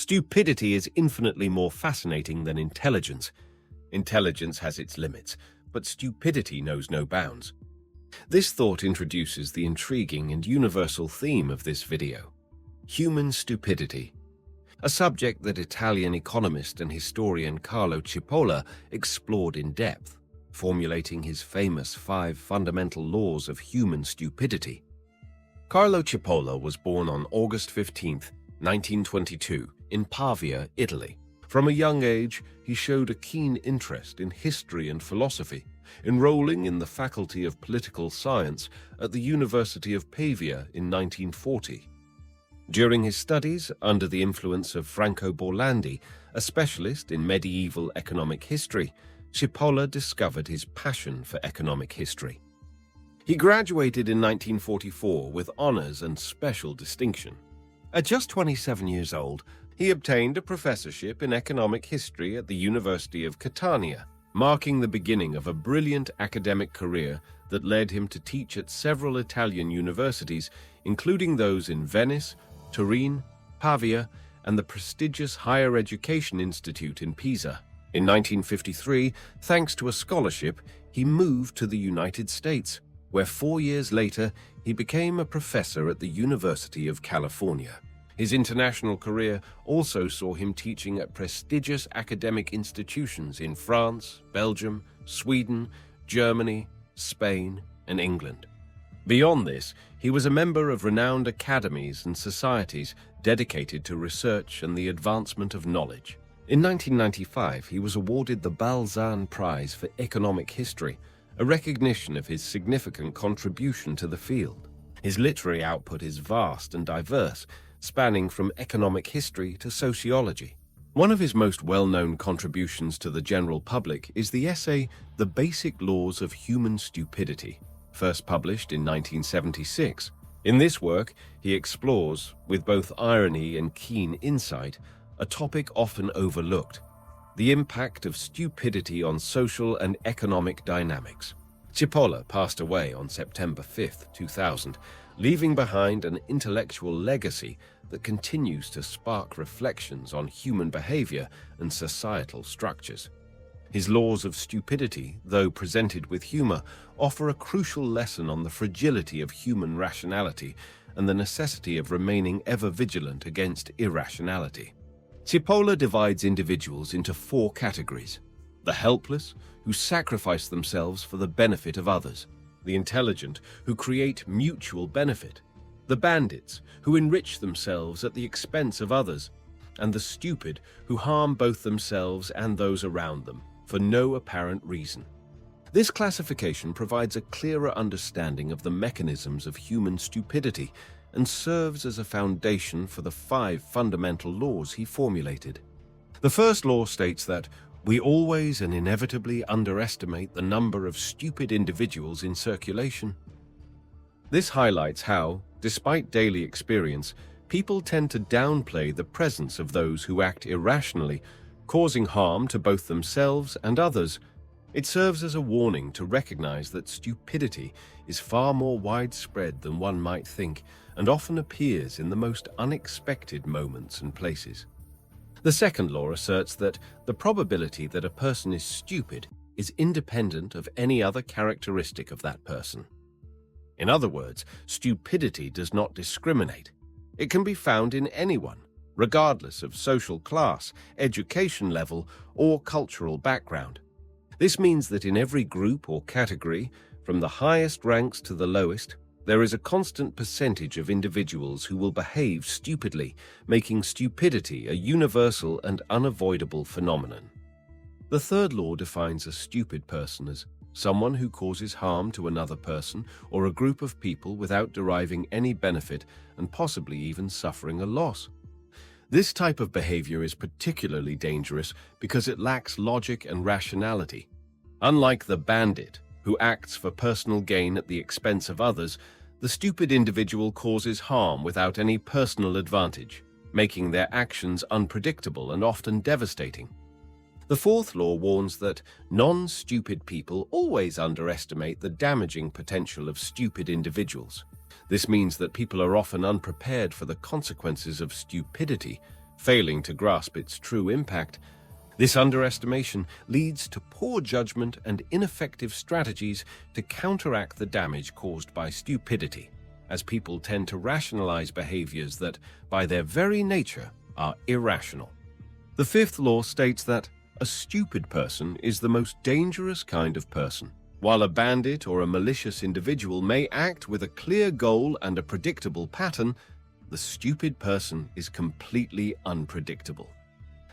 Stupidity is infinitely more fascinating than intelligence. Intelligence has its limits, but stupidity knows no bounds. This thought introduces the intriguing and universal theme of this video: human stupidity, a subject that Italian economist and historian Carlo Cipolla explored in depth, formulating his famous 5 fundamental laws of human stupidity. Carlo Cipolla was born on August 15, 1922, in Pavia, Italy. From a young age, he showed a keen interest in history and philosophy, enrolling in the Faculty of Political Science at the University of Pavia in 1940. During his studies, under the influence of Franco Borlandi, a specialist in medieval economic history, Cipolla discovered his passion for economic history. He graduated in 1944 with honors and special distinction. At just 27 years old, he obtained a professorship in economic history at the University of Catania, marking the beginning of a brilliant academic career that led him to teach at several Italian universities, including those in Venice, Turin, Pavia, and the prestigious Higher Education Institute in Pisa. In 1953, thanks to a scholarship, he moved to the United States, where 4 years later he became a professor at the University of California. His international career also saw him teaching at prestigious academic institutions in France, Belgium, Sweden, Germany, Spain, and England. Beyond this, he was a member of renowned academies and societies dedicated to research and the advancement of knowledge. In 1995, he was awarded the Balzan Prize for Economic History, a recognition of his significant contribution to the field. His literary output is vast and diverse, spanning from economic history to sociology. One of his most well-known contributions to the general public is the essay The Basic Laws of Human Stupidity, first published in 1976. In this work, he explores, with both irony and keen insight, a topic often overlooked: the impact of stupidity on social and economic dynamics. Cipolla passed away on September 5, 2000, leaving behind an intellectual legacy that continues to spark reflections on human behavior and societal structures. His laws of stupidity, though presented with humor, offer a crucial lesson on the fragility of human rationality and the necessity of remaining ever vigilant against irrationality. Cipolla divides individuals into 4 categories: the helpless, who sacrifice themselves for the benefit of others; the intelligent, who create mutual benefit; the bandits, who enrich themselves at the expense of others; and the stupid, who harm both themselves and those around them, for no apparent reason. This classification provides a clearer understanding of the mechanisms of human stupidity and serves as a foundation for the 5 fundamental laws he formulated. The first law states that we always and inevitably underestimate the number of stupid individuals in circulation. This highlights how, despite daily experience, people tend to downplay the presence of those who act irrationally, causing harm to both themselves and others. It serves as a warning to recognize that stupidity is far more widespread than one might think and often appears in the most unexpected moments and places. The second law asserts that the probability that a person is stupid is independent of any other characteristic of that person. In other words, stupidity does not discriminate. It can be found in anyone, regardless of social class, education level, or cultural background. This means that in every group or category, from the highest ranks to the lowest, there is a constant percentage of individuals who will behave stupidly, making stupidity a universal and unavoidable phenomenon. The third law defines a stupid person as someone who causes harm to another person or a group of people without deriving any benefit and possibly even suffering a loss. This type of behavior is particularly dangerous because it lacks logic and rationality. Unlike the bandit, who acts for personal gain at the expense of others, the stupid individual causes harm without any personal advantage, making their actions unpredictable and often devastating. The fourth law warns that non-stupid people always underestimate the damaging potential of stupid individuals. This means that people are often unprepared for the consequences of stupidity, failing to grasp its true impact. This underestimation leads to poor judgment and ineffective strategies to counteract the damage caused by stupidity, as people tend to rationalize behaviors that, by their very nature, are irrational. The fifth law states that a stupid person is the most dangerous kind of person. While a bandit or a malicious individual may act with a clear goal and a predictable pattern, the stupid person is completely unpredictable.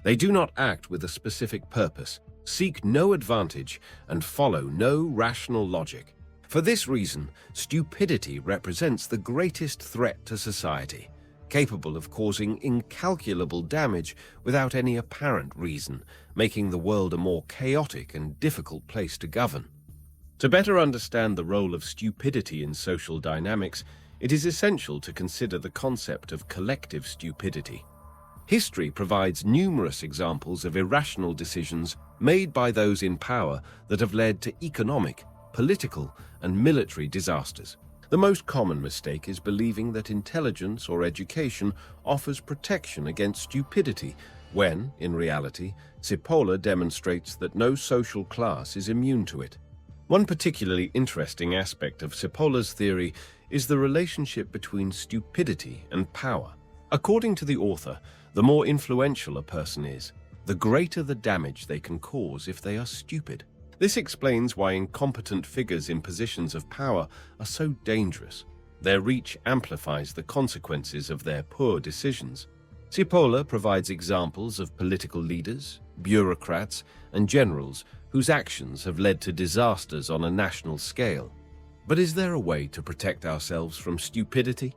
They do not act with a specific purpose, seek no advantage, and follow no rational logic. For this reason, stupidity represents the greatest threat to society, capable of causing incalculable damage without any apparent reason, making the world a more chaotic and difficult place to govern. To better understand the role of stupidity in social dynamics, it is essential to consider the concept of collective stupidity. History provides numerous examples of irrational decisions made by those in power that have led to economic, political, and military disasters. The most common mistake is believing that intelligence or education offers protection against stupidity, when, in reality, Cipolla demonstrates that no social class is immune to it. One particularly interesting aspect of Cipolla's theory is the relationship between stupidity and power. According to the author, the more influential a person is, the greater the damage they can cause if they are stupid. This explains why incompetent figures in positions of power are so dangerous. Their reach amplifies the consequences of their poor decisions. Cipolla provides examples of political leaders, bureaucrats, and generals whose actions have led to disasters on a national scale. But is there a way to protect ourselves from stupidity?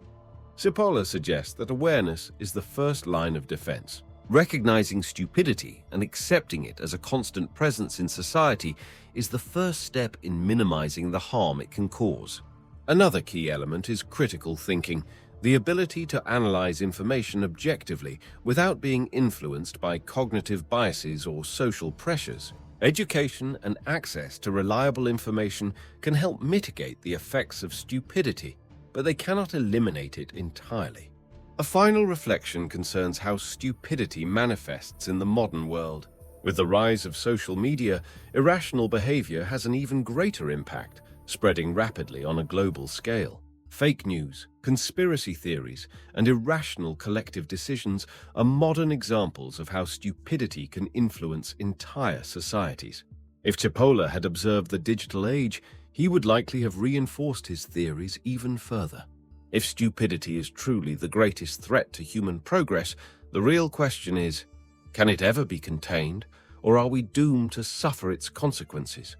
Cipolla suggests that awareness is the first line of defense. Recognizing stupidity and accepting it as a constant presence in society is the first step in minimizing the harm it can cause. Another key element is critical thinking, the ability to analyze information objectively without being influenced by cognitive biases or social pressures. Education and access to reliable information can help mitigate the effects of stupidity, but they cannot eliminate it entirely. A final reflection concerns how stupidity manifests in the modern world. With the rise of social media, irrational behavior has an even greater impact, spreading rapidly on a global scale. Fake news, conspiracy theories, and irrational collective decisions are modern examples of how stupidity can influence entire societies. If Cipolla had observed the digital age, he would likely have reinforced his theories even further. If stupidity is truly the greatest threat to human progress, the real question is, can it ever be contained, or are we doomed to suffer its consequences?